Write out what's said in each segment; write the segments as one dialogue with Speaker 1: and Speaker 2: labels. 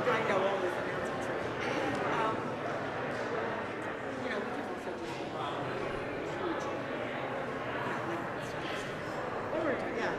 Speaker 1: I know all those announcements. We can also just huge. Yeah.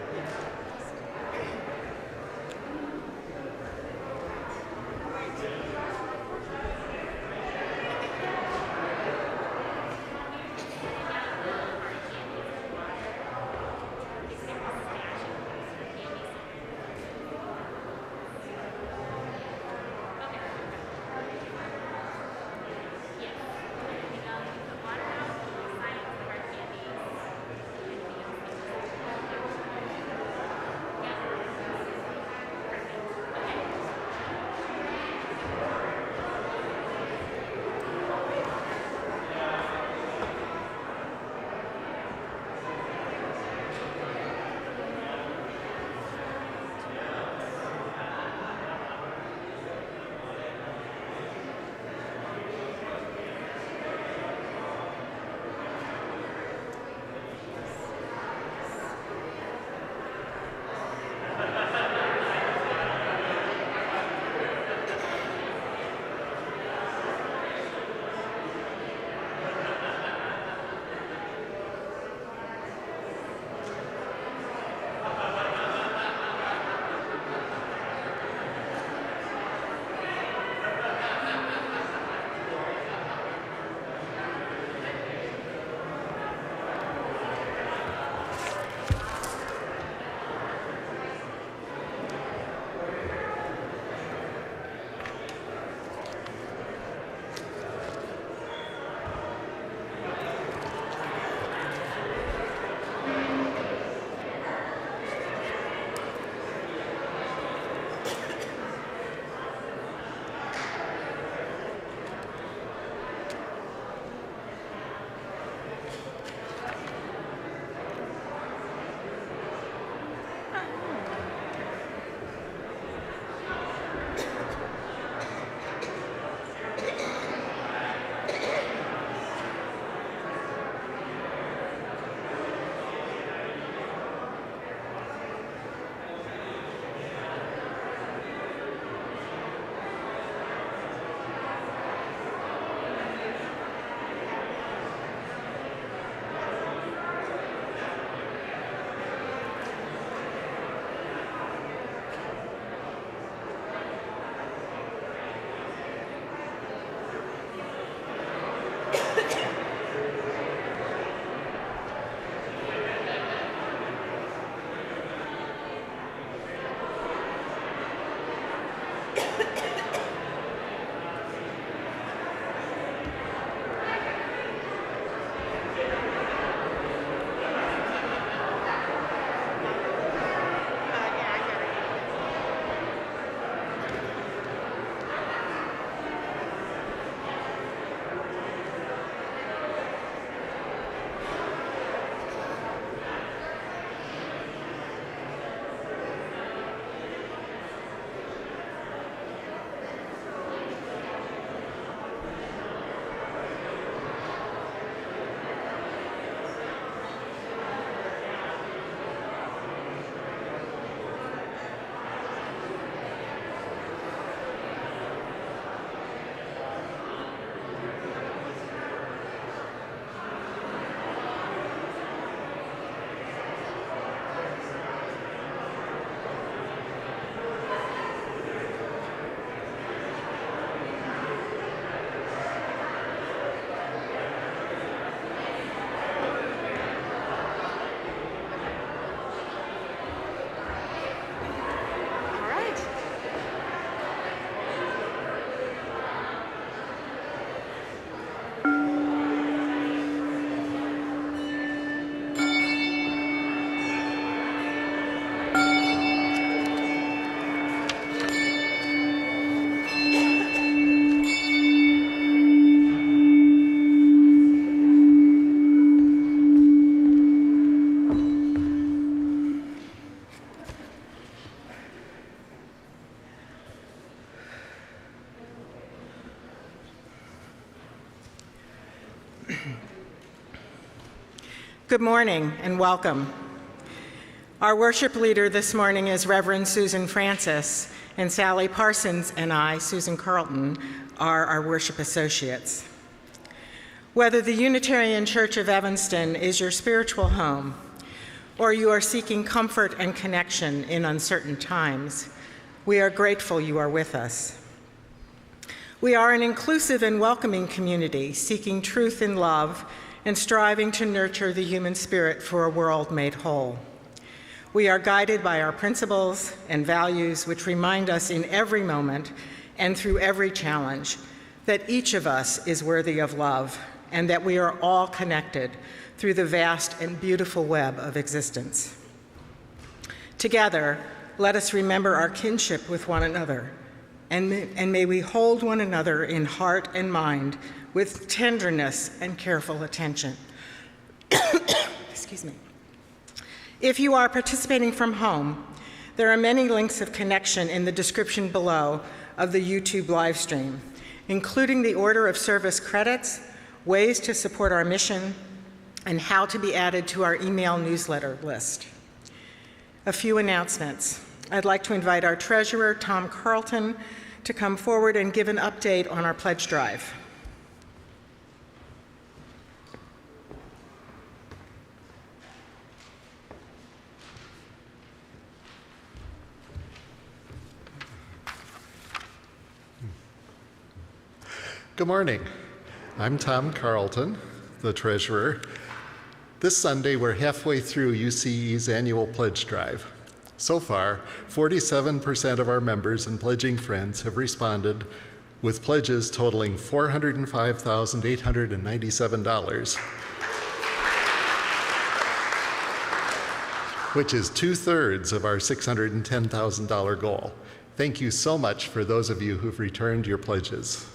Speaker 2: Good morning and welcome. Our worship leader this morning is Reverend Susan Francis, and Sally Parsons and I, Susan Carlton, are our worship associates. Whether the Unitarian Church of Evanston is your spiritual home, or you are seeking comfort and connection in uncertain times, we are grateful you are with us. We are an inclusive and welcoming community, seeking truth in love and striving to nurture the human spirit for a world made whole. We are guided by our principles and values, which remind us in every moment and through every challenge that each of us is worthy of love and that we are all connected through the vast and beautiful web of existence. Together, let us remember our kinship with one another, and may we hold one another in heart and mind with tenderness and careful attention. Excuse me. If you are participating from home, there are many links of connection in the description below of the YouTube live stream, including the order of service credits, ways to support our mission, and how to be added to our email newsletter list. A few announcements. I'd like to invite our treasurer, Tom Carlton, to come forward and give an update on our pledge drive.
Speaker 3: Good morning. I'm Tom Carlton, the treasurer. This Sunday, we're halfway through UCE's annual pledge drive. So far, 47% of our members and pledging friends have responded with pledges totaling $405,897, which is 2/3 of our $610,000 goal. Thank you so much for those of you who've returned your pledges.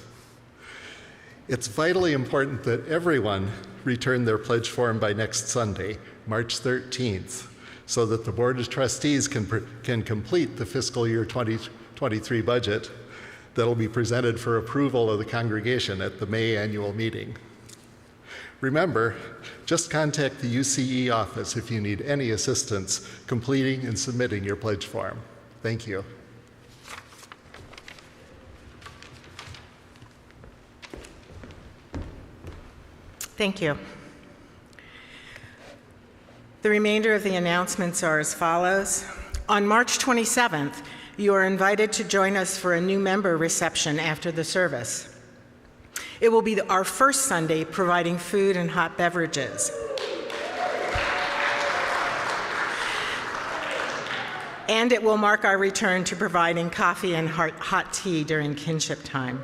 Speaker 3: It's vitally important that everyone return their pledge form by next Sunday, March 13th, so that the Board of Trustees can complete the fiscal year 2023 budget that will be presented for approval of the congregation at the May annual meeting. Remember, just contact the UCE office if you need any assistance completing and submitting your pledge form. Thank you.
Speaker 2: Thank you. The remainder of the announcements are as follows. On March 27th, you are invited to join us for a new member reception after the service. It will be our first Sunday providing food and hot beverages. And it will mark our return to providing coffee and hot tea during kinship time.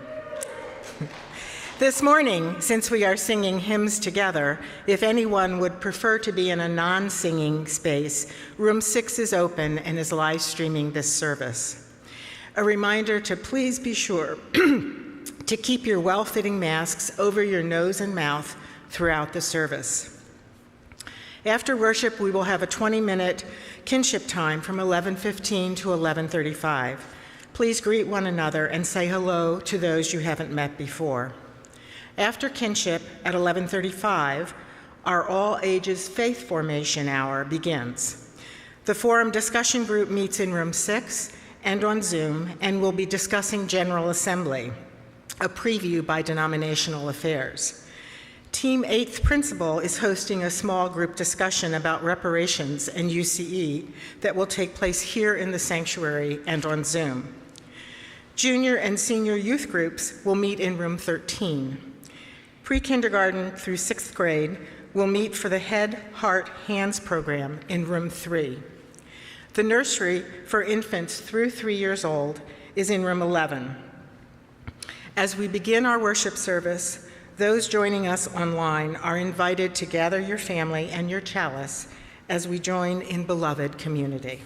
Speaker 2: This morning, since we are singing hymns together, if anyone would prefer to be in a non-singing space, room 6 is open and is live streaming this service. A reminder to please be sure to keep your well-fitting masks over your nose and mouth throughout the service. After worship, we will have a 20-minute kinship time from 11:15 to 11:35. Please greet one another and say hello to those you haven't met before. After kinship at 11:35, our all ages faith formation hour begins. The forum discussion group meets in room 6 and on Zoom and will be discussing General Assembly, a preview by Denominational Affairs. Team 8th Principal is hosting a small group discussion about reparations and UCE that will take place here in the sanctuary and on Zoom. Junior and senior youth groups will meet in room 13. Pre-kindergarten through 6th grade will meet for the Head, Heart, Hands program in room 3. The nursery for infants through 3 years old is in room 11. As we begin our worship service, those joining us online are invited to gather your family and your chalice as we join in beloved community.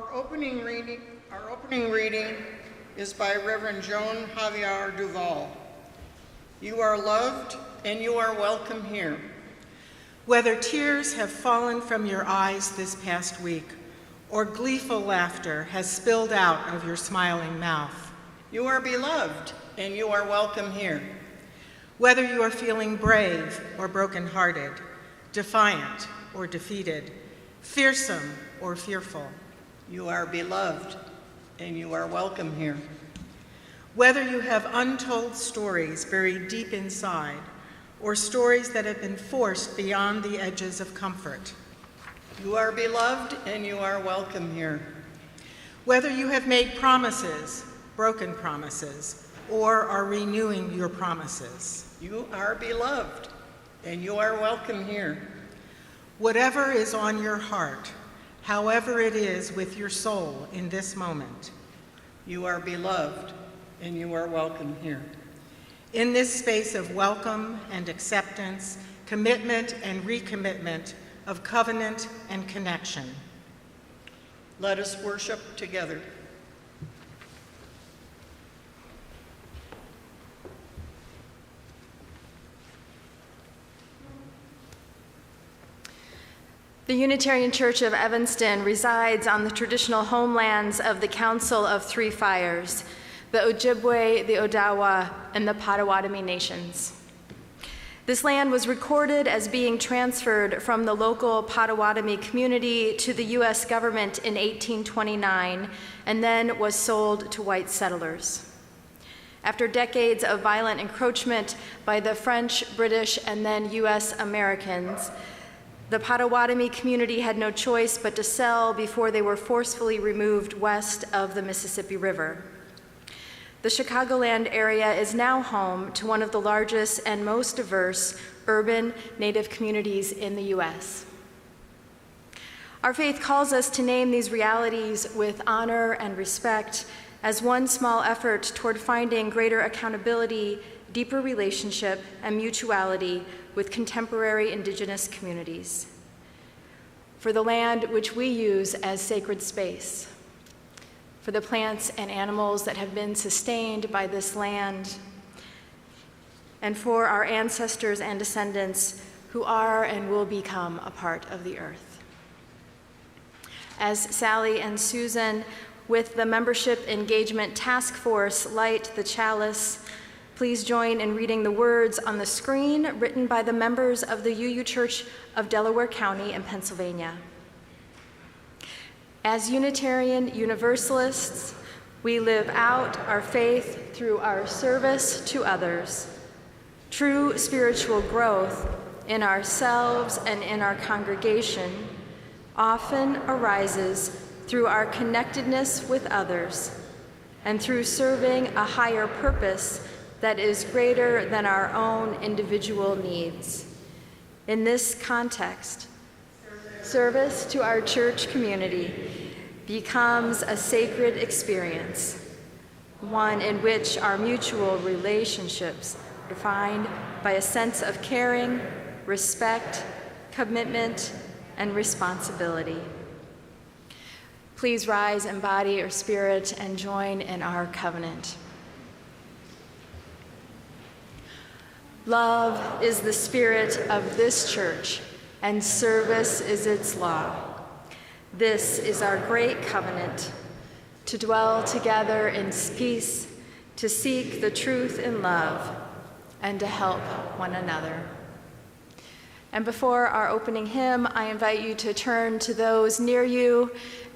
Speaker 4: Our opening reading is by Reverend Joan Javier Duval. You are loved and you are welcome here.
Speaker 2: Whether tears have fallen from your eyes this past week or gleeful laughter has spilled out of your smiling mouth,
Speaker 4: you are beloved and you are welcome here.
Speaker 2: Whether you are feeling brave or brokenhearted, defiant or defeated, fearsome or fearful,
Speaker 4: you are beloved and you are welcome here.
Speaker 2: Whether you have untold stories buried deep inside or stories that have been forced beyond the edges of comfort,
Speaker 4: you are beloved and you are welcome here.
Speaker 2: Whether you have made promises, broken promises, or are renewing your promises,
Speaker 4: you are beloved and you are welcome here.
Speaker 2: Whatever is on your heart, however it is with your soul in this moment,
Speaker 4: you are beloved and you are welcome here.
Speaker 2: In this space of welcome and acceptance, commitment and recommitment, of covenant and connection,
Speaker 4: let us worship together.
Speaker 5: The Unitarian Church of Evanston resides on the traditional homelands of the Council of Three Fires, the Ojibwe, the Odawa, and the Potawatomi nations. This land was recorded as being transferred from the local Potawatomi community to the U.S. government in 1829 and then was sold to white settlers. After decades of violent encroachment by the French, British, and then U.S. Americans, the Potawatomi community had no choice but to sell before they were forcefully removed west of the Mississippi River. The Chicagoland area is now home to one of the largest and most diverse urban Native communities in the U.S. Our faith calls us to name these realities with honor and respect as one small effort toward finding greater accountability, deeper relationship, and mutuality with contemporary Indigenous communities. For the land which we use as sacred space, for the plants and animals that have been sustained by this land, and for our ancestors and descendants who are and will become a part of the earth. As Sally and Susan, with the Membership Engagement Task Force, light the chalice, please join in reading the words on the screen written by the members of the UU Church of Delaware County in Pennsylvania. As Unitarian Universalists, we live out our faith through our service to others. True spiritual growth in ourselves and in our congregation often arises through our connectedness with others and through serving a higher purpose that is greater than our own individual needs. In this context, service to our church community becomes a sacred experience, one in which our mutual relationships are defined by a sense of caring, respect, commitment, and responsibility. Please rise in body or spirit and join in our covenant. Love is the spirit of this church, and service is its law. This is our great covenant, to dwell together in peace, to seek the truth in love, and to help one another. And before our opening hymn, I invite you to turn to those near you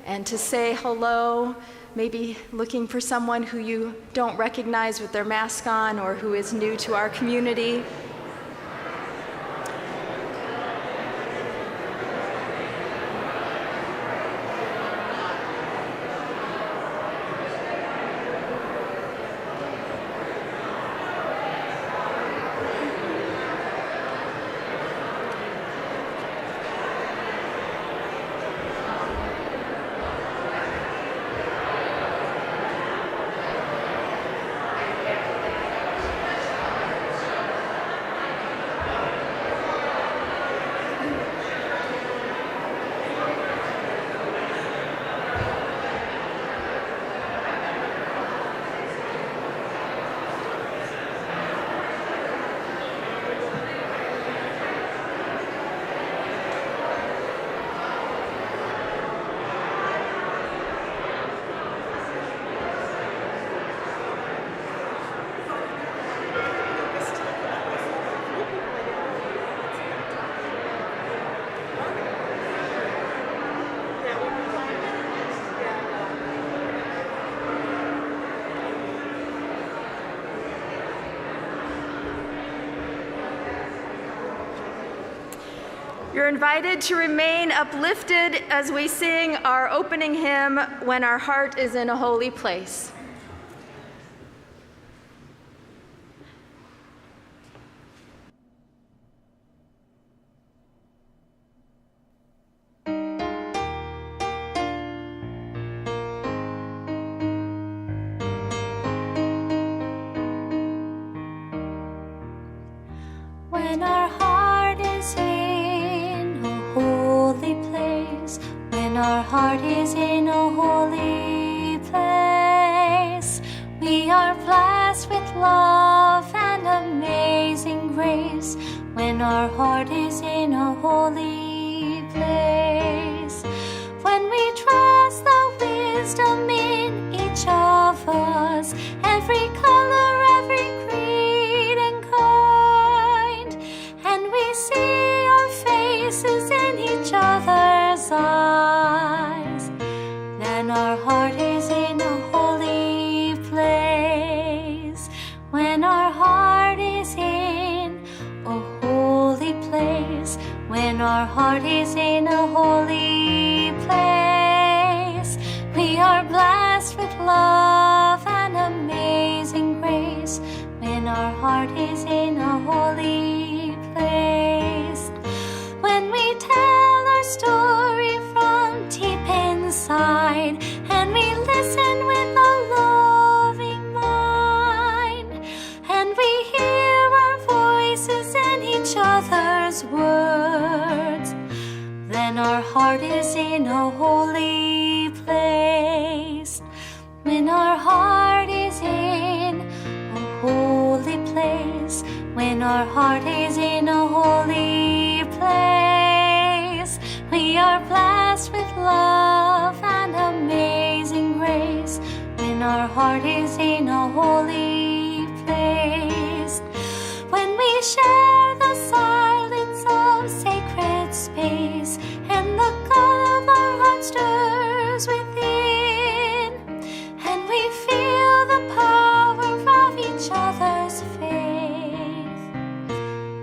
Speaker 5: and to say hello, maybe looking for someone who you don't recognize with their mask on or who is new to our community. You're invited to remain uplifted as we sing our opening hymn, When Our Heart is in a Holy Place.
Speaker 6: When our heart is in a holy place, when our heart is in a holy place, we are blessed with love and amazing grace. When our heart is in a holy place, when we trust the wisdom in each of us, every color, every creed and kind, and we see our faces in each other's eyes, then our heart is in a holy place. When our heart is in a holy place, when our heart is in a holy place, we are blessed with love and amazing grace. When our heart is in a holy place, when we tell our story from deep inside, and we listen with a loving mind, and we hear our voices in each other's words, then our heart is in a holy place. When our heart is in a holy place, when our heart is in a holy place, we are blessed with love and amazing grace. When our heart is in a holy place, when we share the silence of sacred space, and the God of our heart stirs within, and we feel the power of each other's faith,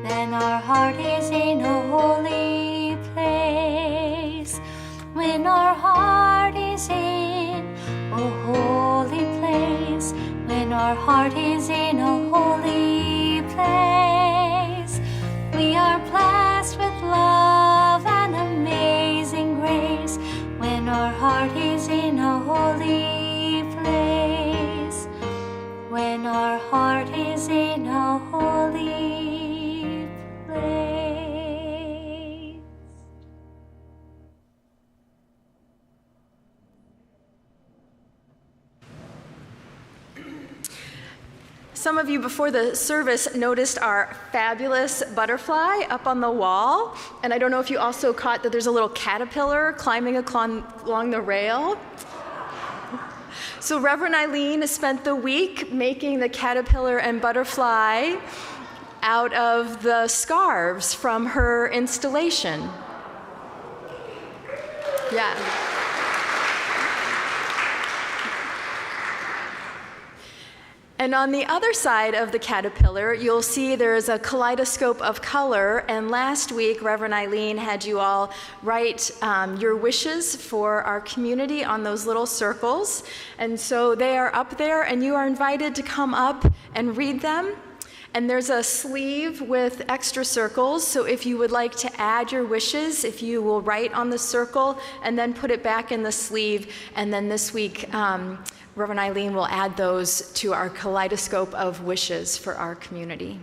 Speaker 6: then our heart is in a holy place. When our heart is in a holy place, when our heart is in a holy place, we are blessed with love and amazing grace. When our heart is in a holy place, when our heart is in a holy place.
Speaker 5: Some of you before the service noticed our fabulous butterfly up on the wall, and I don't know if you also caught that there's a little caterpillar climbing along the rail. So Reverend Eileen has spent the week making the caterpillar and butterfly out of the scarves from her installation. Yeah. And on the other side of the caterpillar, you'll see there's a kaleidoscope of color. And last week, Reverend Eileen had you all write your wishes for our community on those little circles. And so they are up there, and you are invited to come up and read them. And there's a sleeve with extra circles, so if you would like to add your wishes, if you will write on the circle and then put it back in the sleeve, and then this week, Reverend Eileen will add those to our kaleidoscope of wishes for our community.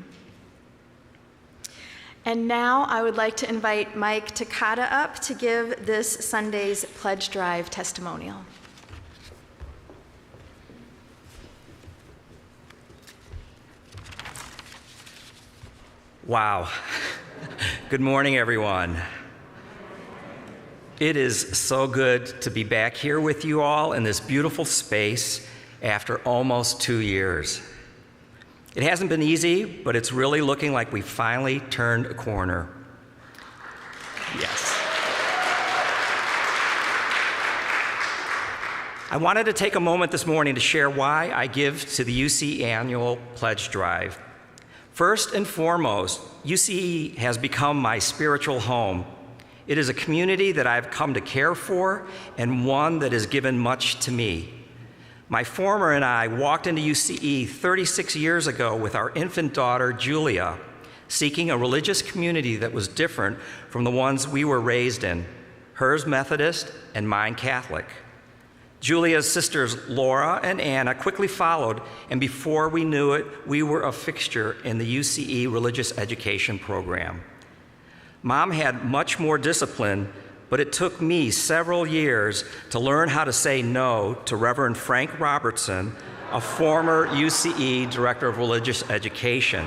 Speaker 5: And now I would like to invite Mike Takata up to give this Sunday's Pledge Drive testimonial.
Speaker 7: Wow. Good morning, everyone. It is so good to be back here with you all in this beautiful space after almost 2 years. It hasn't been easy, but it's really looking like we finally turned a corner. Yes. I wanted to take a moment this morning to share why I give to the UC Annual Pledge Drive. First and foremost, UCE has become my spiritual home, It is a community that I've come to care for and one that has given much to me. My former and I walked into UCE 36 years ago with our infant daughter, Julia, seeking a religious community that was different from the ones we were raised in, hers Methodist and mine Catholic. Julia's sisters, Laura and Anna, quickly followed, and before we knew it, we were a fixture in the UCE religious education program. Mom had much more discipline, but it took me several years to learn how to say no to Reverend Frank Robertson, a former UCE Director of Religious Education.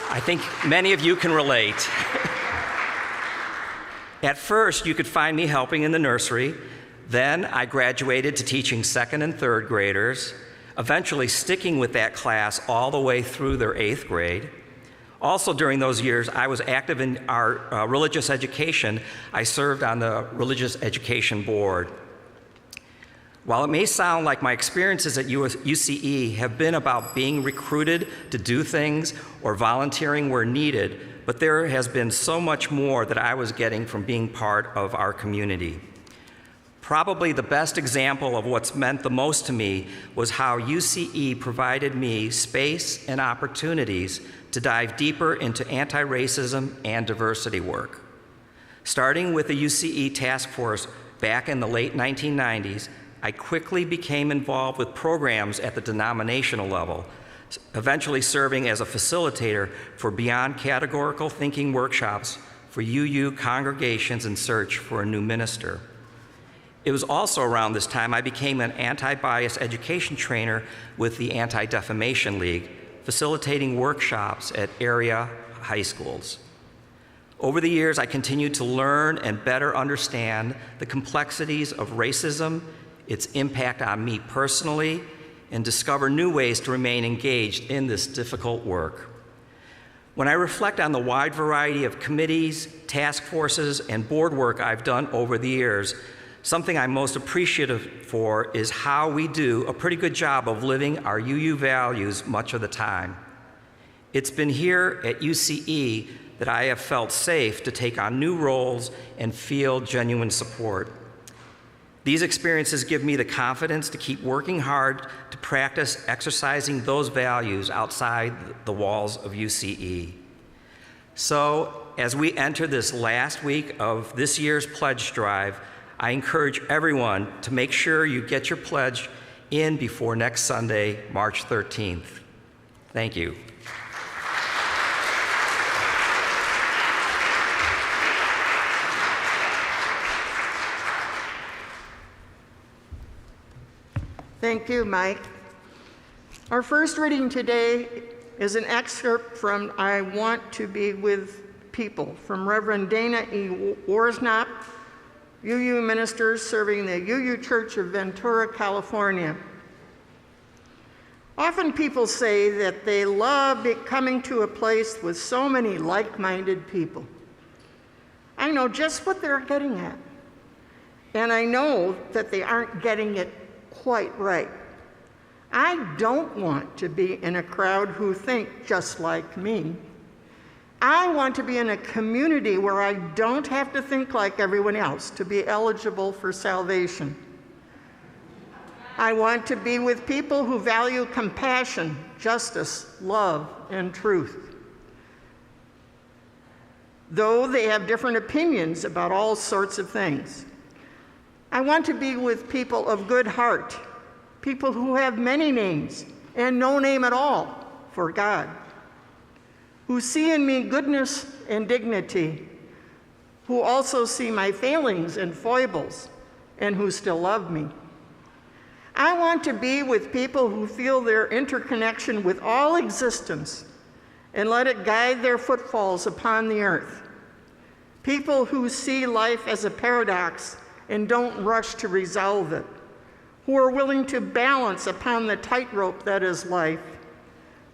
Speaker 7: I think many of you can relate. At first, you could find me helping in the nursery. Then I graduated to teaching second and third graders, eventually sticking with that class all the way through their 8th grade. Also during those years, I was active in our religious education. I served on the Religious Education Board. While it may sound like my experiences at UCE have been about being recruited to do things or volunteering where needed, but there has been so much more that I was getting from being part of our community. Probably the best example of what's meant the most to me was how UCE provided me space and opportunities to dive deeper into anti-racism and diversity work. Starting with the UCE task force back in the late 1990s, I quickly became involved with programs at the denominational level, eventually serving as a facilitator for Beyond Categorical Thinking workshops for UU congregations in search for a new minister. It was also around this time I became an anti-bias education trainer with the Anti-Defamation League, facilitating workshops at area high schools. Over the years, I continued to learn and better understand the complexities of racism, its impact on me personally, and discover new ways to remain engaged in this difficult work. When I reflect on the wide variety of committees, task forces, and board work I've done over the years, something I'm most appreciative for is how we do a pretty good job of living our UU values much of the time. It's been here at UCE that I have felt safe to take on new roles and feel genuine support. These experiences give me the confidence to keep working hard to practice exercising those values outside the walls of UCE. So, as we enter this last week of this year's pledge drive, I encourage everyone to make sure you get your pledge in before next Sunday, March 13th. Thank you.
Speaker 4: Thank you, Mike. Our first reading today is an excerpt from I Want to Be With People from Reverend Dana E. Worsnop, UU minister serving the UU Church of Ventura, California. Often people say that they love coming to a place with so many like-minded people. I know just what they're getting at, and I know that they aren't getting it quite right. I don't want to be in a crowd who think just like me. I want to be in a community where I don't have to think like everyone else to be eligible for salvation. I want to be with people who value compassion, justice, love, and truth. Though they have different opinions about all sorts of things. I want to be with people of good heart, people who have many names and no name at all for God, who see in me goodness and dignity, who also see my failings and foibles, and who still love me. I want to be with people who feel their interconnection with all existence and let it guide their footfalls upon the earth. People who see life as a paradox and don't rush to resolve it, who are willing to balance upon the tightrope that is life,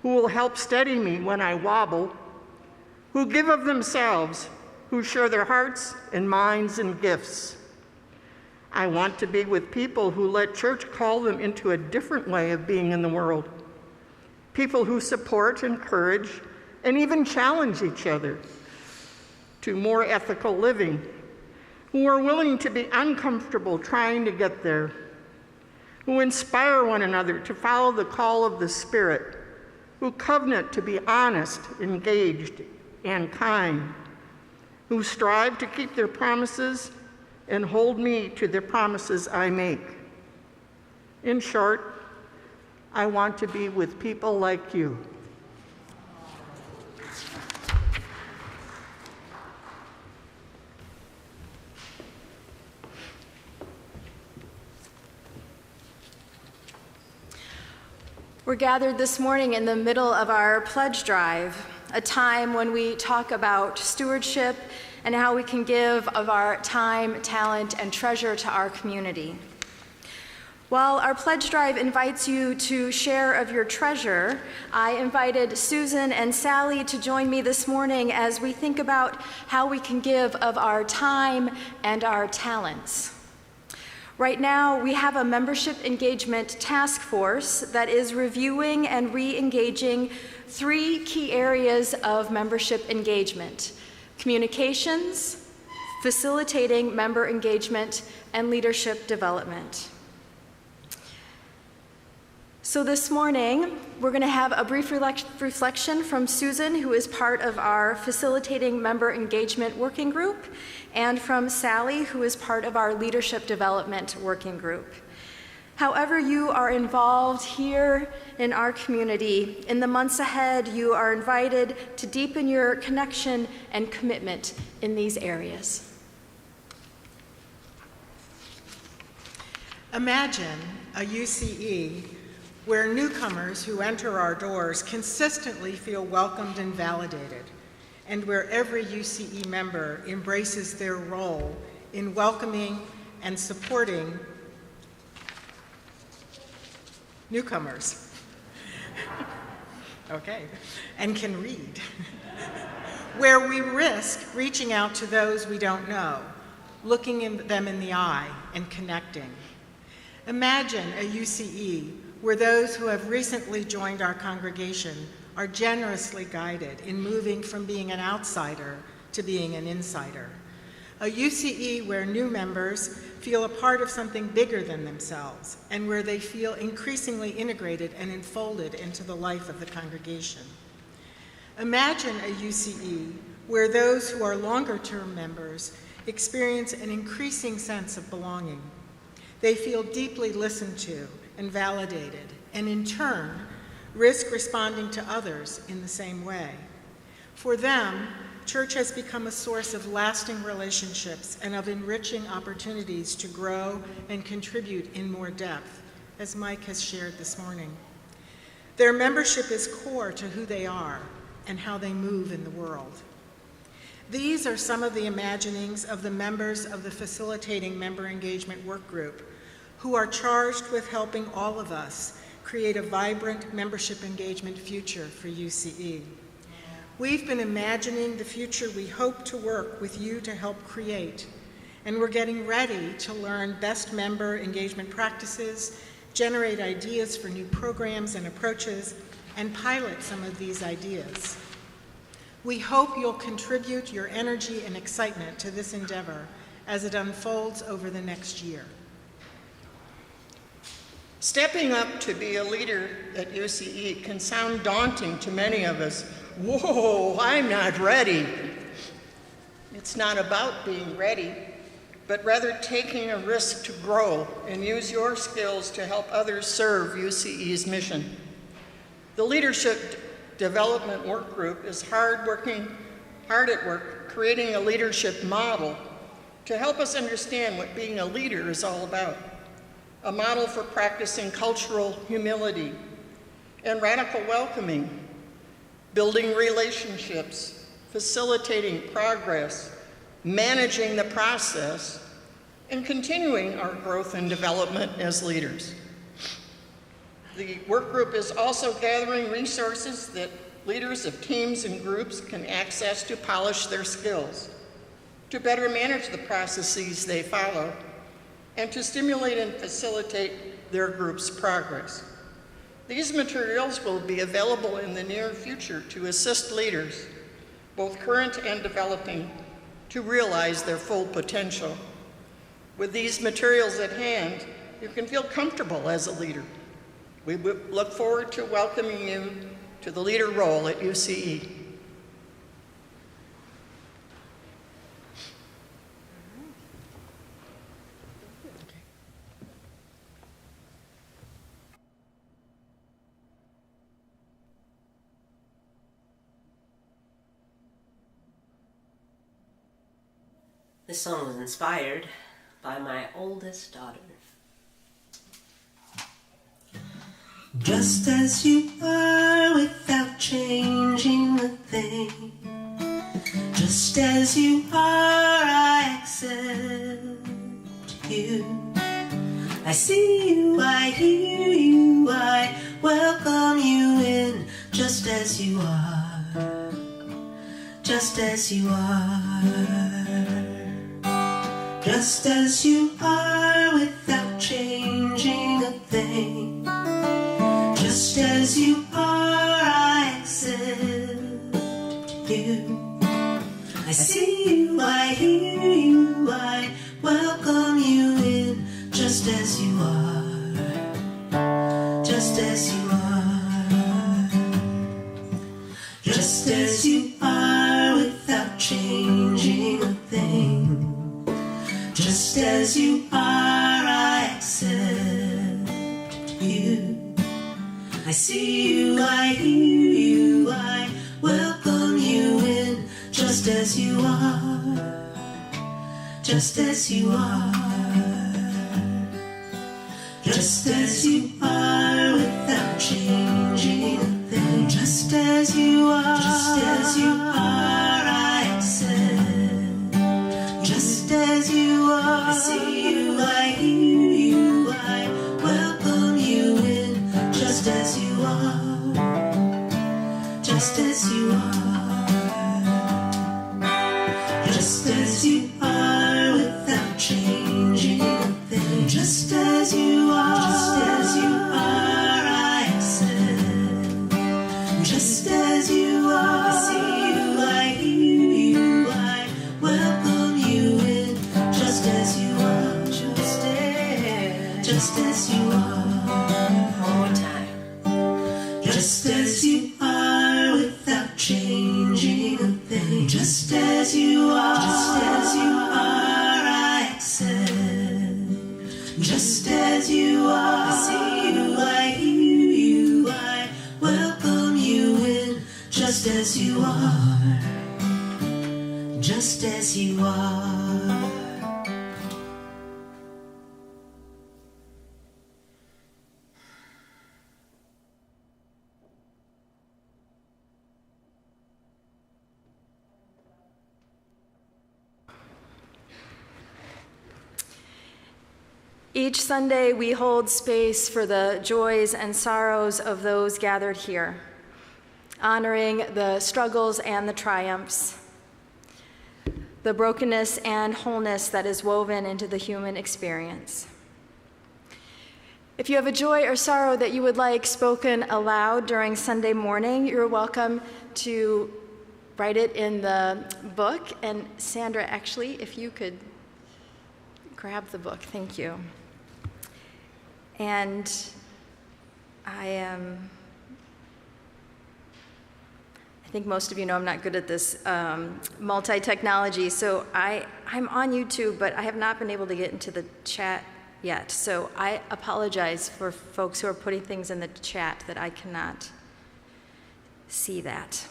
Speaker 4: who will help steady me when I wobble, who give of themselves, who share their hearts and minds and gifts. I want to be with people who let church call them into a different way of being in the world, people who support, encourage, and even challenge each other, to more ethical living, who are willing to be uncomfortable trying to get there, who inspire one another to follow the call of the Spirit, who covenant to be honest, engaged, and kind, who strive to keep their promises and hold me to the promises I make. In short, I want to be with people like you.
Speaker 5: We're gathered this morning in the middle of our pledge drive, a time when we talk about stewardship and how we can give of our time, talent, and treasure to our community. While our pledge drive invites you to share of your treasure, I invited Susan and Sally to join me this morning as we think about how we can give of our time and our talents. Right now, we have a membership engagement task force that is reviewing and re-engaging 3 key areas of membership engagement: communications, facilitating member engagement, and leadership development. So this morning, we're going to have a brief reflection from Susan, who is part of our Facilitating Member Engagement Working Group, and from Sally, who is part of our Leadership Development Working Group. However you are involved here in our community, in the months ahead, you are invited to deepen your connection and commitment in these areas.
Speaker 2: Imagine a UCE where newcomers who enter our doors consistently feel welcomed and validated, and where every UCE member embraces their role in welcoming and supporting newcomers. Okay, and can read. Where we risk reaching out to those we don't know, looking them in the eye and connecting. Imagine a UCE where those who have recently joined our congregation are generously guided in moving from being an outsider to being an insider. A UCE where new members feel a part of something bigger than themselves, and where they feel increasingly integrated and enfolded into the life of the congregation. Imagine a UCE where those who are longer-term members experience an increasing sense of belonging. They feel deeply listened to and validated, and in turn, risk responding to others in the same way. For them, church has become a source of lasting relationships and of enriching opportunities to grow and contribute in more depth, as Mike has shared this morning. Their membership is core to who they are and how they move in the world. These are some of the imaginings of the members of the Facilitating Member Engagement Work Group, who are charged with helping all of us create a vibrant membership engagement future for UCE. We've been imagining the future we hope to work with you to help create, and we're getting ready to learn best member engagement practices, generate ideas for new programs and approaches, and pilot some of these ideas. We hope you'll contribute your energy and excitement to this endeavor as it unfolds over the next year.
Speaker 4: Stepping up to be a leader at UCE can sound daunting to many of us. Whoa, I'm not ready. It's not about being ready, but rather taking a risk to grow and use your skills to help others serve UCE's mission. The Leadership Development Work Group is hard at work creating a leadership model to help us understand what being a leader is all about. A model for practicing cultural humility and radical welcoming, building relationships, facilitating progress, managing the process, and continuing our growth and development as leaders. The work group is also gathering resources that leaders of teams and groups can access to polish their skills, to better manage the processes they follow, and to stimulate and facilitate their group's progress. These materials will be available in the near future to assist leaders, both current and developing, to realize their full potential. With these materials at hand, you can feel comfortable as a leader. We look forward to welcoming you to the leader role at UCE.
Speaker 8: This song was inspired by my oldest daughter. Just as you are without changing a thing, just as you are, I accept you. I see you, I hear you, I welcome you in, just as you are, just as you are. Just as you are without changing a thing, just as you are, I accept you. I see you, I hear you, I welcome you in, just as you are, just as you are. Just as you are without changing a thing, just as you are, I accept you. I see you, I hear you, I welcome you in, just as you are, just as you are. Just as you are without changing a thing, just as you are, I accept. Just as you are, I see you, I hear you, I welcome you in, just as you are, just as you are. Just as you are without changing a thing, just as you are, I accept. Just as you are, I see you, I hear you, I welcome you in, just as you are, just as you are. One more time. Just as you are without changing a thing, just as you are, I accept. Just as you are, I see you, I hear you, I welcome you in, just as you are, just as you are.
Speaker 5: Each Sunday, we hold space for the joys and sorrows of those gathered here, honoring the struggles and the triumphs, the brokenness and wholeness that is woven into the human experience. If you have a joy or sorrow that you would like spoken aloud during Sunday morning, you're welcome to write it in the book. And Sandra, actually, if you could grab the book, thank you. And I think most of you know I'm not good at this multi-technology, so I'm on YouTube, but I have not been able to get into the chat yet. So I apologize for folks who are putting things in the chat that I cannot see that.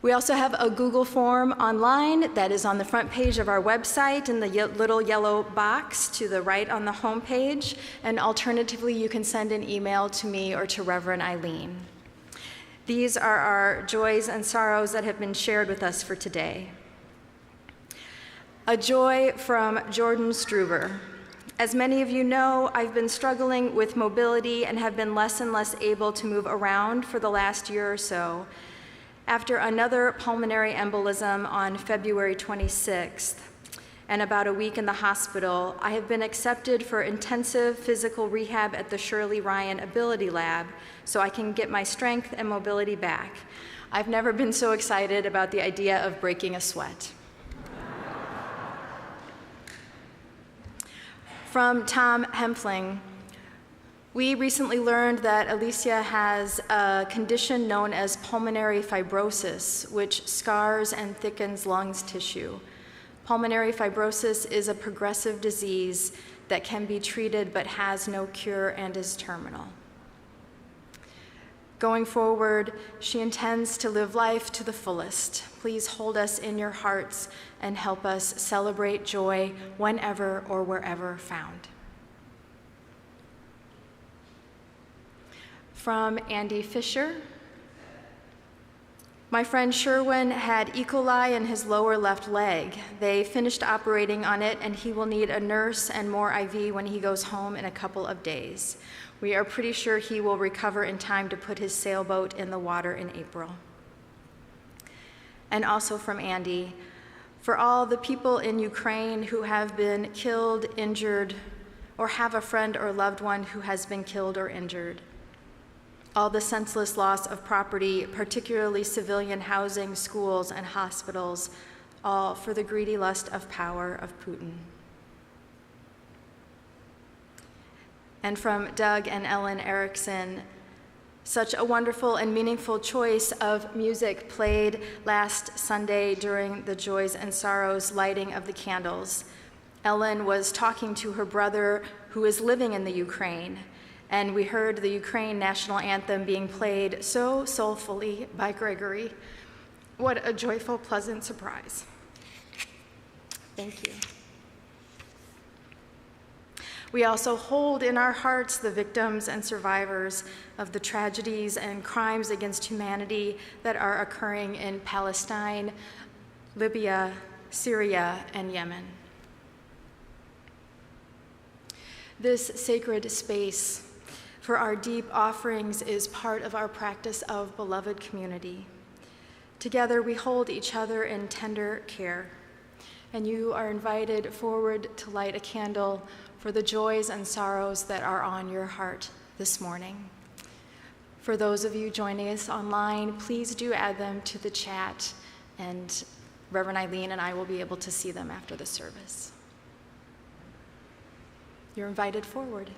Speaker 5: We also have a Google form online that is on the front page of our website in the little yellow box to the right on the home page. And alternatively, you can send an email to me or to Reverend Eileen. These are our joys and sorrows that have been shared with us for today. A joy from Jordan Struber. As many of you know, I've been struggling with mobility and have been less and less able to move around for the last year or so. After another pulmonary embolism on February 26th and about a week in the hospital, I have been accepted for intensive physical rehab at the Shirley Ryan Ability Lab so I can get my strength and mobility back. I've never been so excited about the idea of breaking a sweat. From Tom Hempfling, we recently learned that Alicia has a condition known as pulmonary fibrosis, which scars and thickens lungs tissue. Pulmonary fibrosis is a progressive disease that can be treated but has no cure and is terminal. Going forward, she intends to live life to the fullest. Please hold us in your hearts and help us celebrate joy whenever or wherever found. From Andy Fisher. My friend Sherwin had E. coli in his lower left leg. They finished operating on it, and he will need a nurse and more IV when he goes home in a couple of days. We are pretty sure he will recover in time to put his sailboat in the water in April. And also from Andy, for all the people in Ukraine who have been killed, injured, or have a friend or loved one who has been killed or injured. All the senseless loss of property, particularly civilian housing, schools, and hospitals, all for the greedy lust of power of Putin. And from Doug and Ellen Erickson, such a wonderful and meaningful choice of music played last Sunday during the Joys and Sorrows lighting of the candles. Ellen was talking to her brother who is living in the Ukraine, and we heard the Ukraine national anthem being played so soulfully by Gregory. What a joyful, pleasant surprise. Thank you. We also hold in our hearts the victims and survivors of the tragedies and crimes against humanity that are occurring in Palestine, Libya, Syria, and Yemen. This sacred space for our deep offerings is part of our practice of beloved community. Together we hold each other in tender care, and you are invited forward to light a candle for the joys and sorrows that are on your heart this morning. For those of you joining us online, please do add them to the chat, and Reverend Eileen and I will be able to see them after the service. You're invited forward.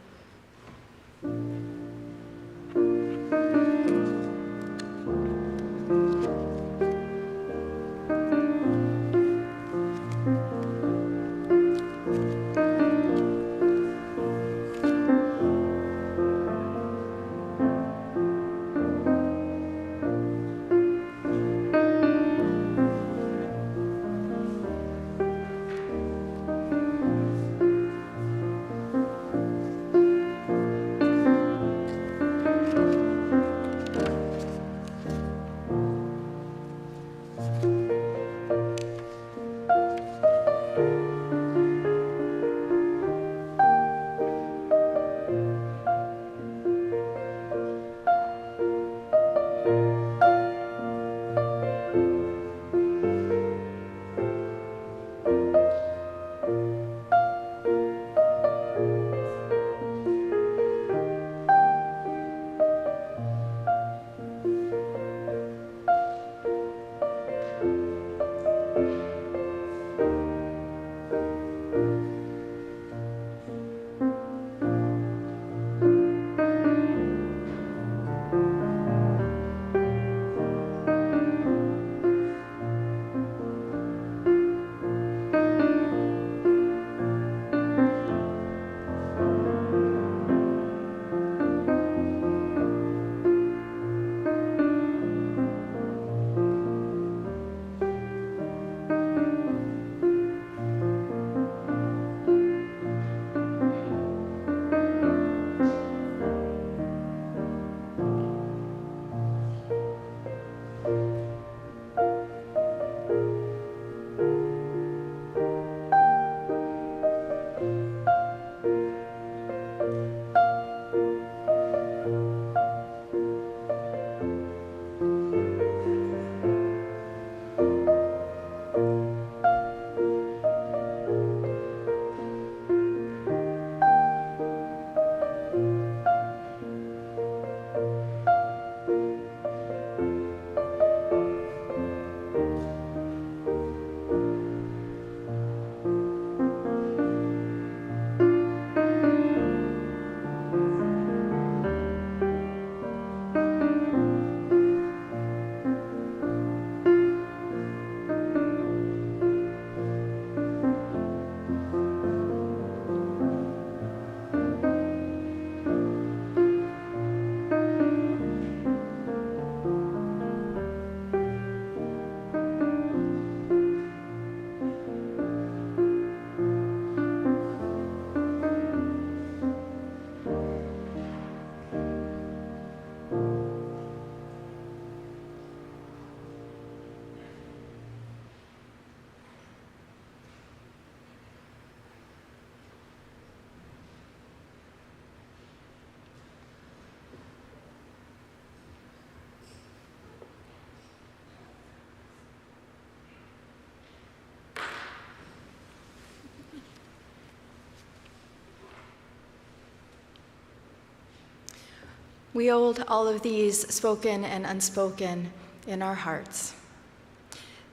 Speaker 5: We hold all of these, spoken and unspoken, in our hearts.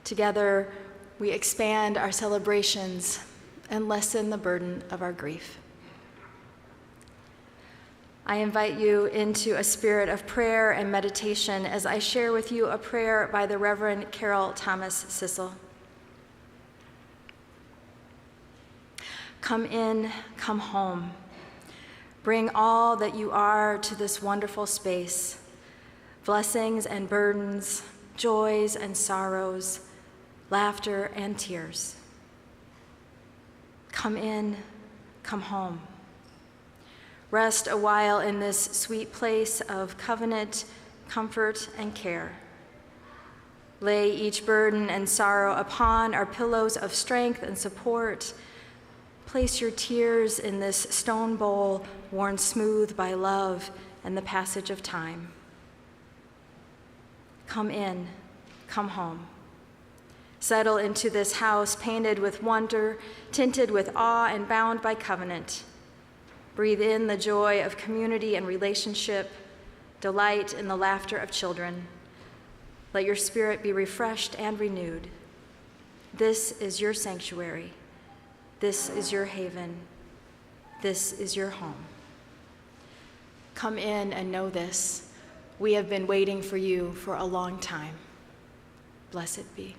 Speaker 5: Together, we expand our celebrations and lessen the burden of our grief. I invite you into a spirit of prayer and meditation as I share with you a prayer by the Reverend Carol Thomas Sissel. Come in, come home. Bring all that you are to this wonderful space, blessings and burdens, joys and sorrows, laughter and tears. Come in, come home. Rest a while in this sweet place of covenant, comfort, and care. Lay each burden and sorrow upon our pillows of strength and support. Place your tears in this stone bowl worn smooth by love and the passage of time. Come in, come home. Settle into this house painted with wonder, tinted with awe, and bound by covenant. Breathe in the joy of community and relationship, delight in the laughter of children. Let your spirit be refreshed and renewed. This is your sanctuary. This is your haven. This is your home. Come in and know this. We have been waiting for you for a long time. Blessed be.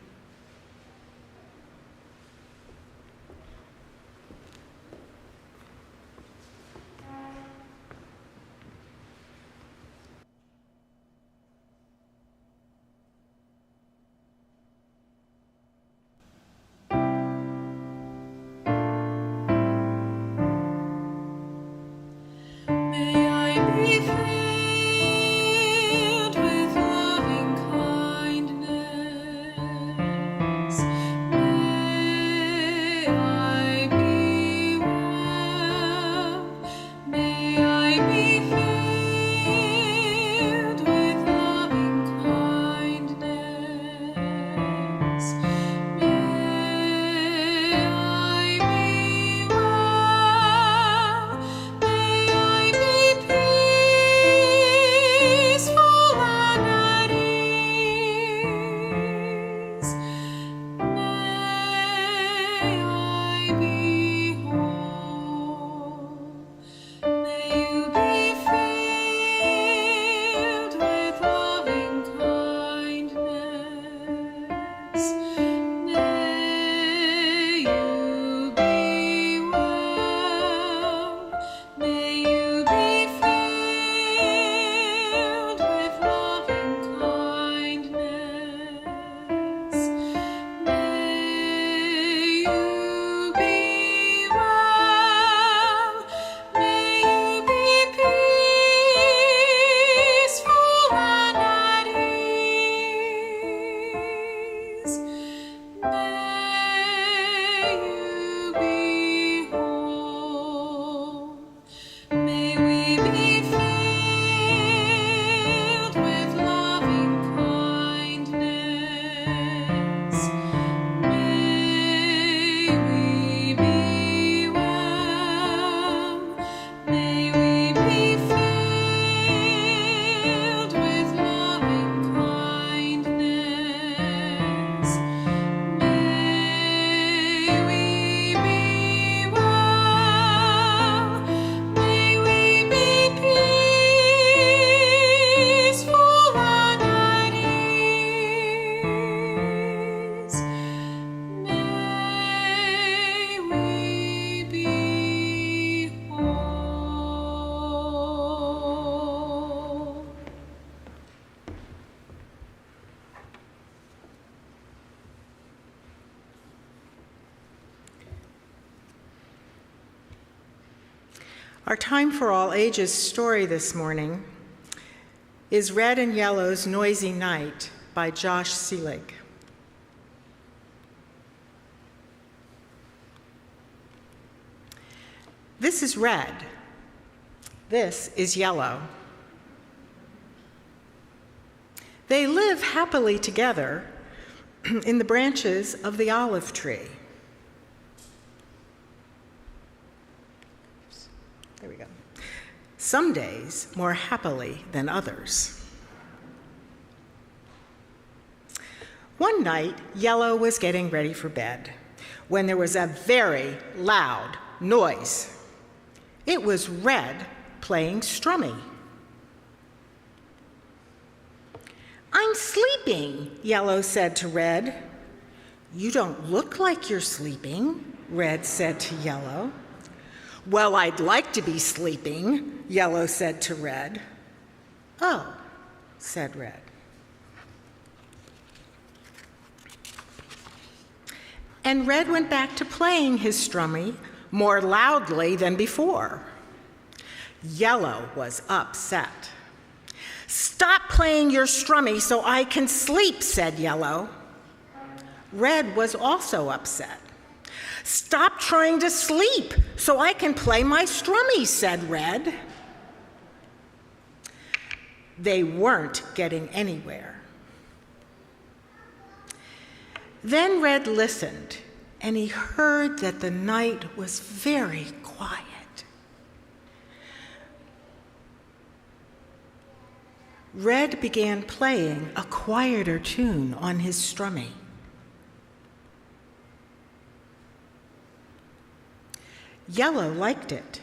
Speaker 2: Our Time for All Ages story this morning is Red and Yellow's Noisy Night by Josh Seelig. This is red. This is yellow. They live happily together in the branches of the olive tree. There we go. some days more happily than others. One night, Yellow was getting ready for bed when there was a very loud noise. It was Red playing Strummy. "I'm sleeping," Yellow said to Red. "You don't look like you're sleeping," Red said to Yellow. "Well, I'd like to be sleeping," Yellow said to Red. "Oh," said Red. And Red went back to playing his Strummy more loudly than before. Yellow was upset. "Stop playing your Strummy so I can sleep," said Yellow. Red was also upset. "Stop trying to sleep so I can play my Strummy," said Red. They weren't getting anywhere. Then Red listened, and he heard that the night was very quiet. Red began playing a quieter tune on his Strummy. Yellow liked it.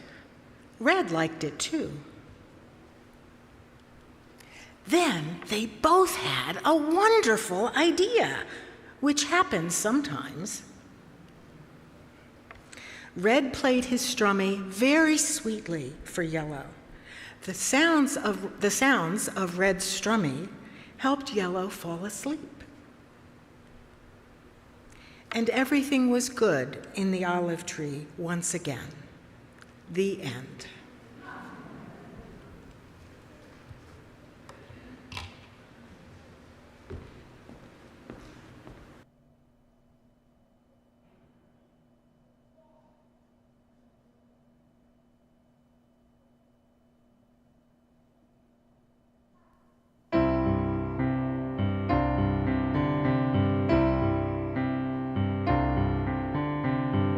Speaker 2: Red liked it too. Then they both had a wonderful idea, which happens sometimes. Red played his Strummy very sweetly for Yellow. The sounds of Red's Strummy helped Yellow fall asleep. And everything was good in the olive tree once again. The end.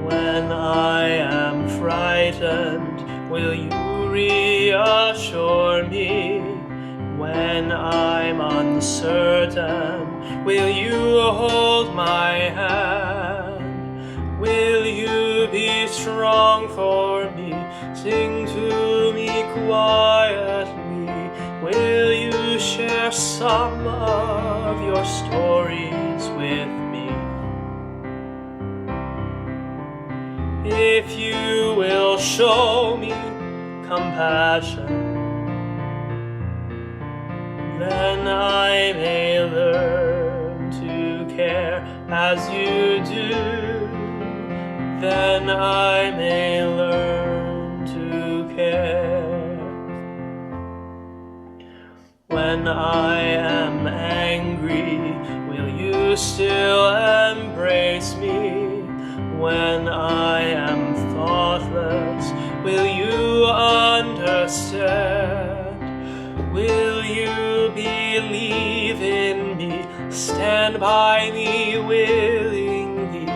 Speaker 9: When I am frightened, will you reassure me? When I'm uncertain, will you hold my hand? Will you be strong for me? Sing to me quietly. Will you share some of your stories with me? If you will show me compassion, then I may learn to care as you do. Then I may learn to care. When I am angry, will you still embrace me? When I am thoughtless, will you understand? Will you believe in me, stand by me willingly?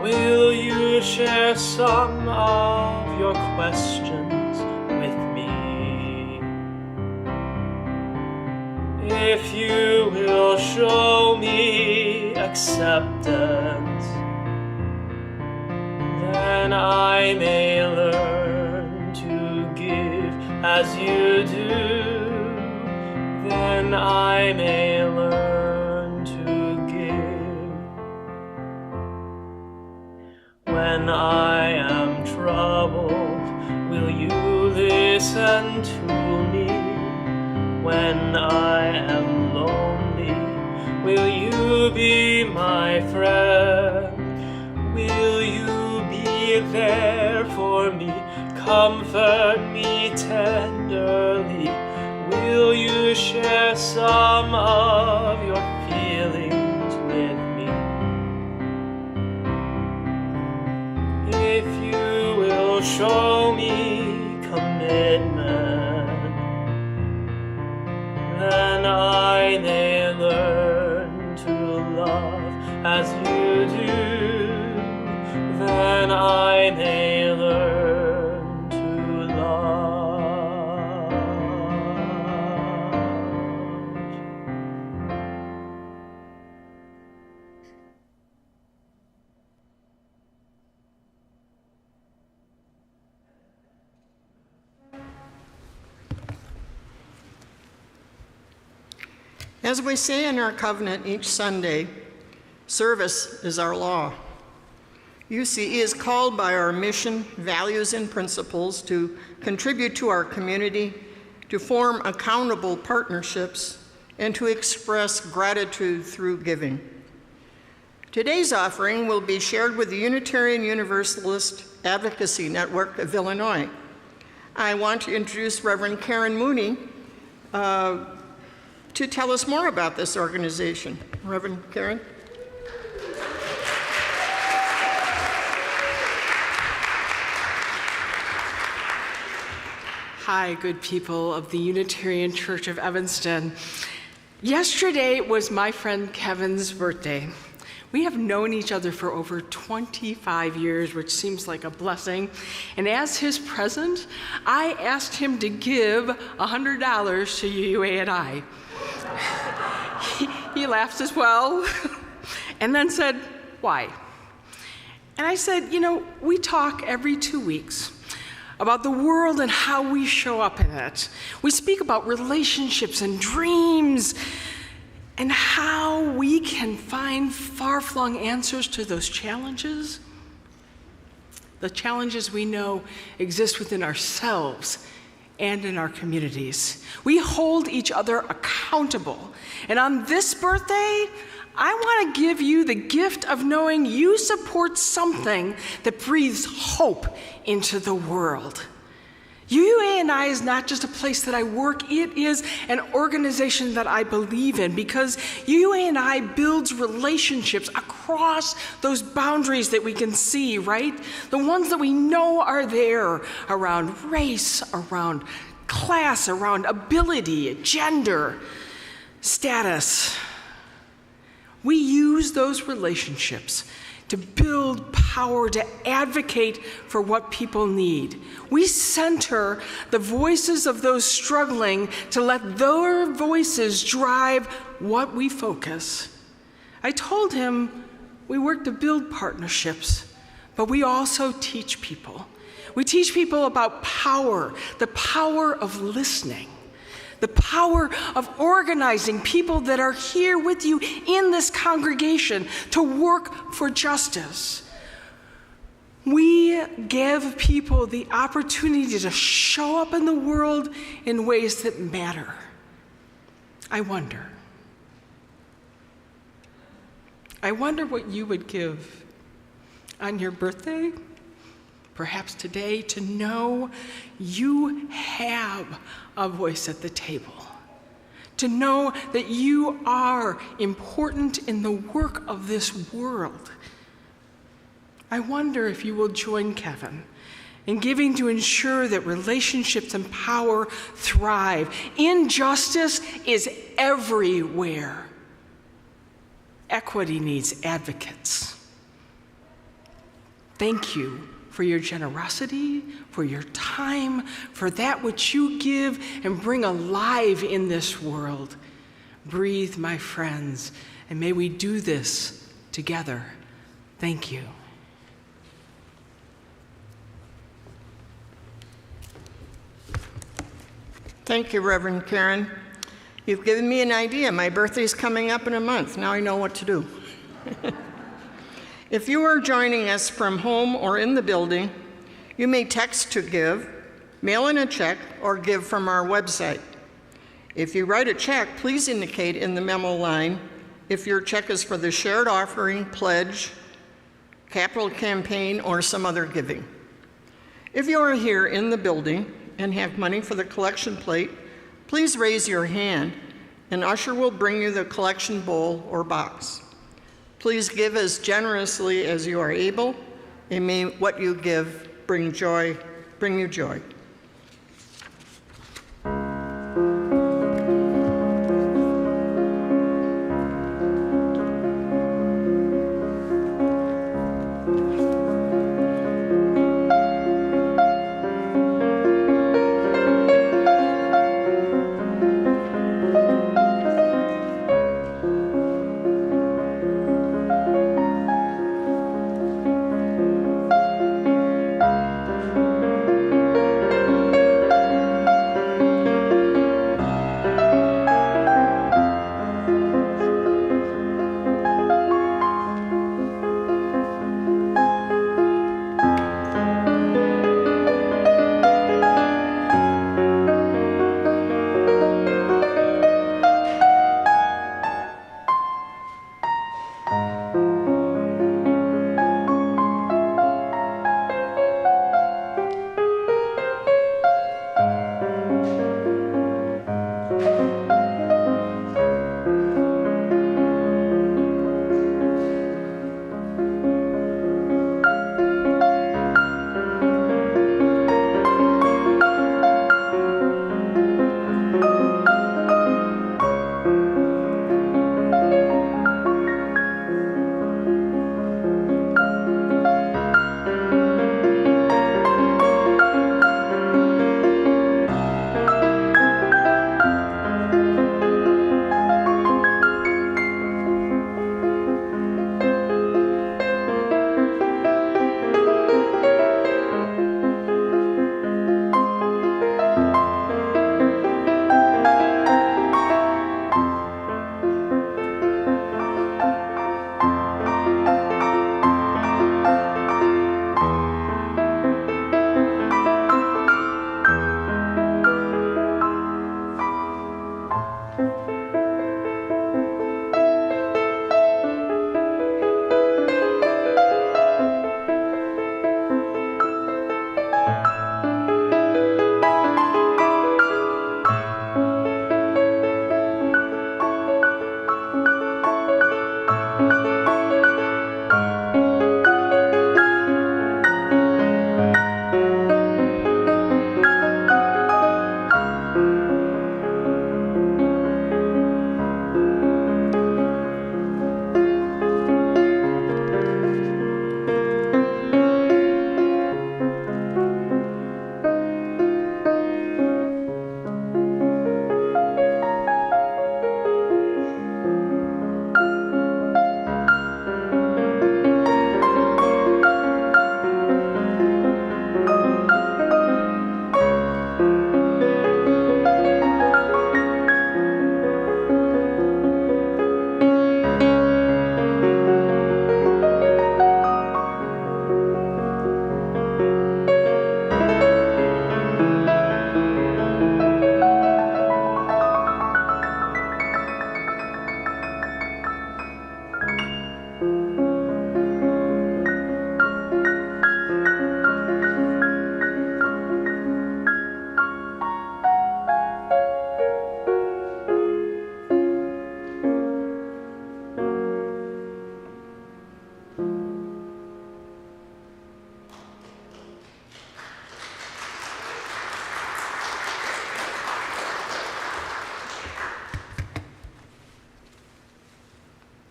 Speaker 9: Will you share some of your questions with me? If you will show me acceptance, then I may learn to give as you do. Then I may learn to give. When I am troubled, will you listen to me? When I am lonely, will you be my friend? Will you be there for me, comfort me tenderly? Will you share some of your feelings with me? If you will show me commitment, then I may learn to love as you do. Then I may learn to love.
Speaker 4: As we say in our covenant each Sunday, service is our law. UCE is called by our mission, values, and principles to contribute to our community, to form accountable partnerships, and to express gratitude through giving. Today's offering will be shared with the Unitarian Universalist Advocacy Network of Illinois. I want to introduce Reverend Karen Mooney to tell us more about this organization. Reverend Karen.
Speaker 10: Hi, good people of the Unitarian Church of Evanston. Yesterday was my friend Kevin's birthday. We have known each other for over 25 years, which seems like a blessing. And as his present, I asked him to give $100 to UANI. He laughed as well, and then said, "Why?" And I said, we talk every 2 weeks about the world and how we show up in it. We speak about relationships and dreams and how we can find far-flung answers to those challenges. The challenges we know exist within ourselves and in our communities. We hold each other accountable. And on this birthday, I want to give you the gift of knowing you support something that breathes hope into the world. UANI is not just a place that I work, it is an organization that I believe in, because UANI builds relationships across those boundaries that we can see, right? The ones that we know are there around race, around class, around ability, gender, status. We use those relationships to build power, to advocate for what people need. We center the voices of those struggling to let their voices drive what we focus. I told him we work to build partnerships, but we also teach people. We teach people about power, the power of listening, the power of organizing people that are here with you in this congregation to work for justice. We give people the opportunity to show up in the world in ways that matter. I wonder what you would give on your birthday, perhaps today, to know you have a voice at the table, to know that you are important in the work of this world. I wonder if you will join Kevin in giving to ensure that relationships and power thrive. Injustice is everywhere. Equity needs advocates. Thank you for your generosity, for your time, for that which you give and bring alive in this world. Breathe, my friends, and may we do this together. Thank you.
Speaker 4: Thank you, Reverend Karen. You've given me an idea. My birthday's coming up in a month. Now I know what to do. If you are joining us from home or in the building, you may text to give, mail in a check, or give from our website. If you write a check, please indicate in the memo line if your check is for the shared offering, pledge, capital campaign, or some other giving. If you are here in the building and have money for the collection plate, please raise your hand. An usher will bring you the collection bowl or box. Please give as generously as you are able, and may what you give bring you joy.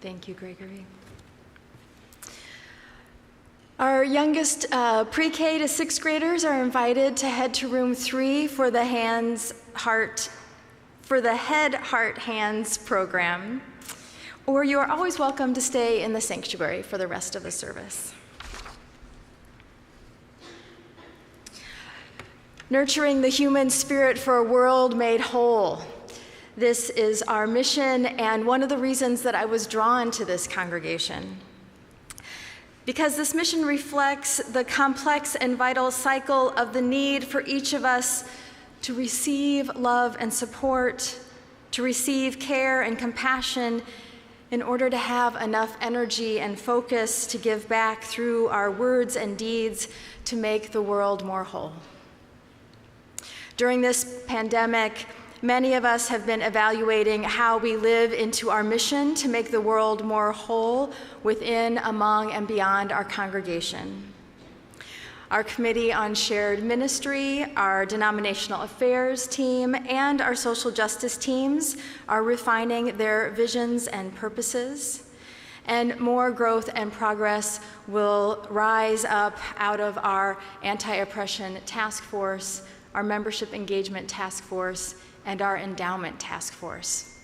Speaker 5: Thank you, Gregory. Our youngest pre-K to 6th graders are invited to head to room 3 for the Head, Heart, Hands program, or you are always welcome to stay in the sanctuary for the rest of the service. Nurturing the human spirit for a world made whole. This is our mission and one of the reasons that I was drawn to this congregation. Because this mission reflects the complex and vital cycle of the need for each of us to receive love and support, to receive care and compassion in order to have enough energy and focus to give back through our words and deeds to make the world more whole. During this pandemic, many of us have been evaluating how we live into our mission to make the world more whole within, among, and beyond our congregation. Our Committee on Shared Ministry, our Denominational Affairs team, and our social justice teams are refining their visions and purposes, and more growth and progress will rise up out of our anti-oppression task force, our membership engagement task force, and our endowment task force.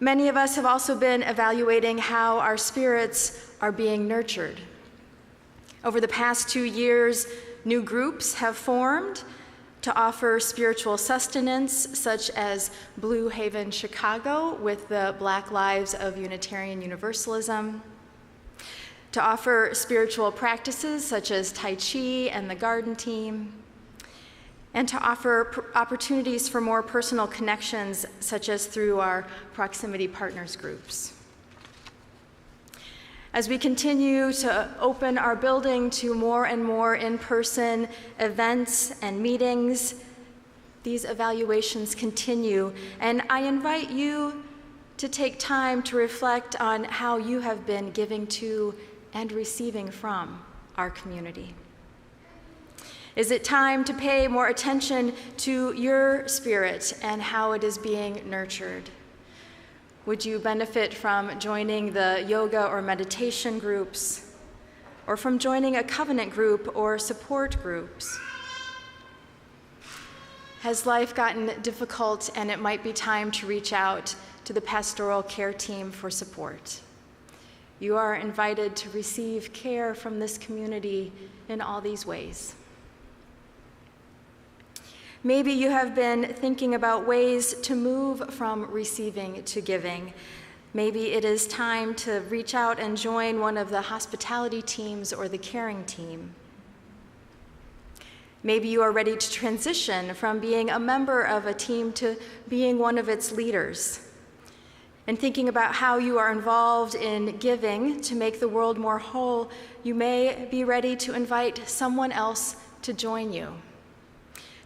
Speaker 5: Many of us have also been evaluating how our spirits are being nurtured. Over the past 2 years, new groups have formed to offer spiritual sustenance, such as Blue Haven, Chicago, with the Black Lives of Unitarian Universalism, to offer spiritual practices such as Tai Chi and the Garden Team, and to offer opportunities for more personal connections, such as through our Proximity Partners groups. As we continue to open our building to more and more in-person events and meetings, these evaluations continue, and I invite you to take time to reflect on how you have been giving to and receiving from our community. Is it time to pay more attention to your spirit and how it is being nurtured? Would you benefit from joining the yoga or meditation groups, or from joining a covenant group or support groups? Has life gotten difficult and it might be time to reach out to the pastoral care team for support? You are invited to receive care from this community in all these ways. Maybe you have been thinking about ways to move from receiving to giving. Maybe it is time to reach out and join one of the hospitality teams or the caring team. Maybe you are ready to transition from being a member of a team to being one of its leaders. And thinking about how you are involved in giving to make the world more whole, you may be ready to invite someone else to join you.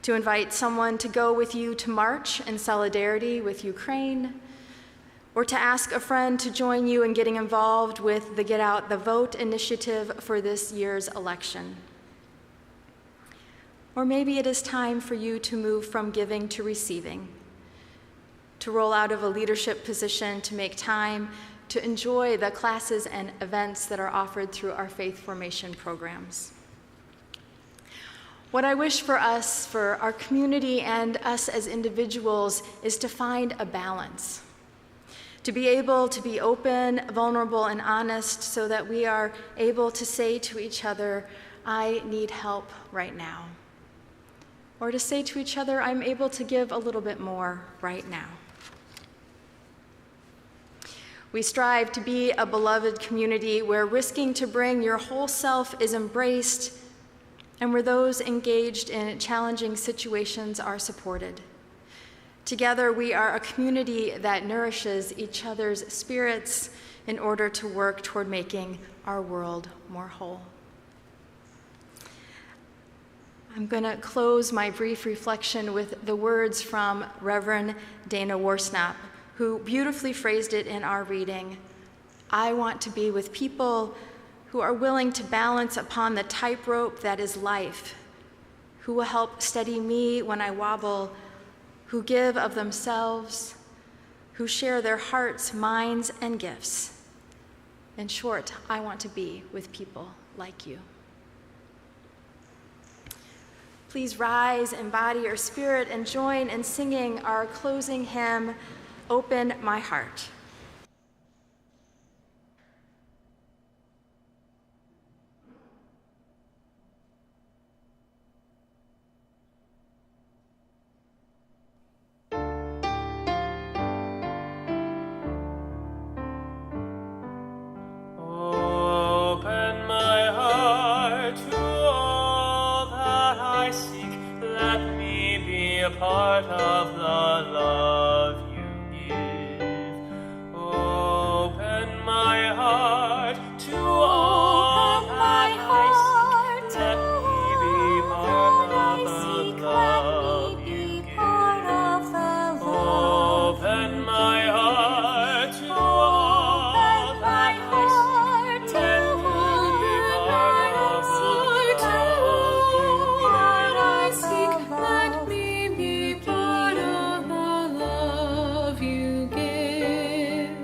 Speaker 5: To invite someone to go with you to march in solidarity with Ukraine, or to ask a friend to join you in getting involved with the Get Out the Vote initiative for this year's election. Or maybe it is time for you to move from giving to receiving, to roll out of a leadership position, to make time to enjoy the classes and events that are offered through our faith formation programs. What I wish for us, for our community and us as individuals, is to find a balance, to be able to be open, vulnerable, and honest so that we are able to say to each other, I need help right now. Or to say to each other, I'm able to give a little bit more right now. We strive to be a beloved community where risking to bring your whole self is embraced and where those engaged in challenging situations are supported. Together, we are a community that nourishes each other's spirits in order to work toward making our world more whole. I'm going to close my brief reflection with the words from Reverend Dana Worsnop, who beautifully phrased it in our reading. I want to be with people who are willing to balance upon the tightrope that is life, who will help steady me when I wobble, who give of themselves, who share their hearts, minds, and gifts. In short, I want to be with people like you. Please rise in body or spirit and join in singing our closing hymn, Open My Heart.
Speaker 9: Part of the love you give. Open my heart to all that I seek. Let me be part of the love you give.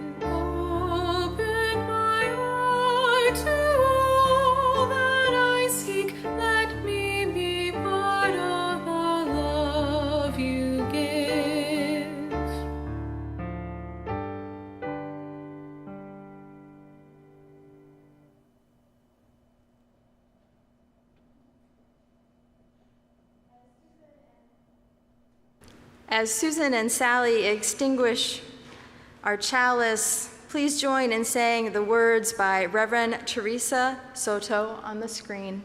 Speaker 9: Open my heart to all that I seek. Let me be part of the love you give. Let me
Speaker 5: As Susan and Sally extinguish our chalice, please join in saying the words by Reverend Teresa Soto on the screen.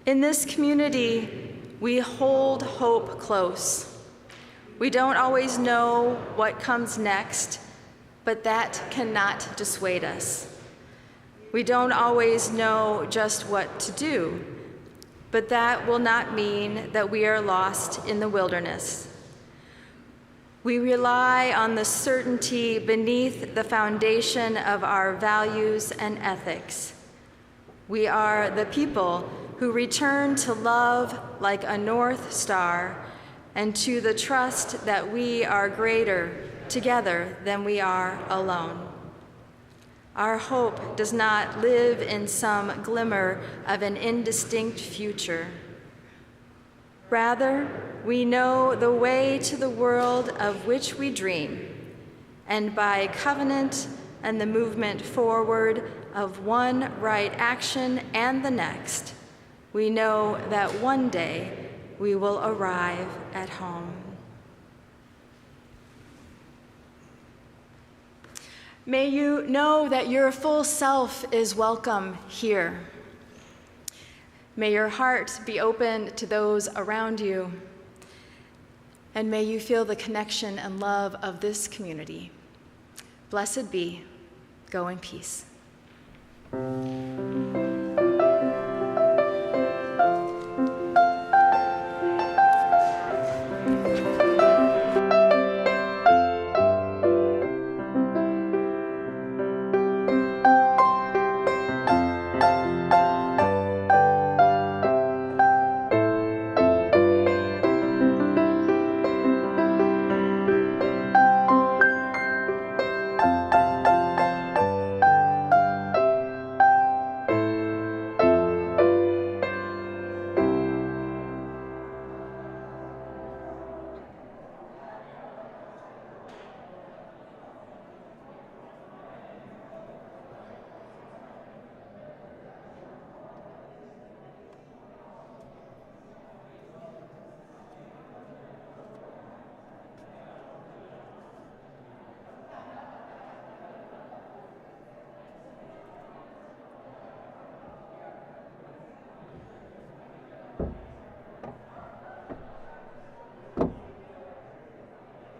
Speaker 5: In this community, we hold hope close. We don't always know what comes next, but that cannot dissuade us. We don't always know just what to do, but that will not mean that we are lost in the wilderness. We rely on the certainty beneath the foundation of our values and ethics. We are the people who return to love like a north star and to the trust that we are greater together than we are alone. Our hope does not live in some glimmer of an indistinct future. Rather, we know the way to the world of which we dream, and by covenant and the movement forward of one right action and the next, we know that one day we will arrive at home. May you know that your full self is welcome here. May your heart be open to those around you, and may you feel the connection and love of this community. Blessed be. Go in peace.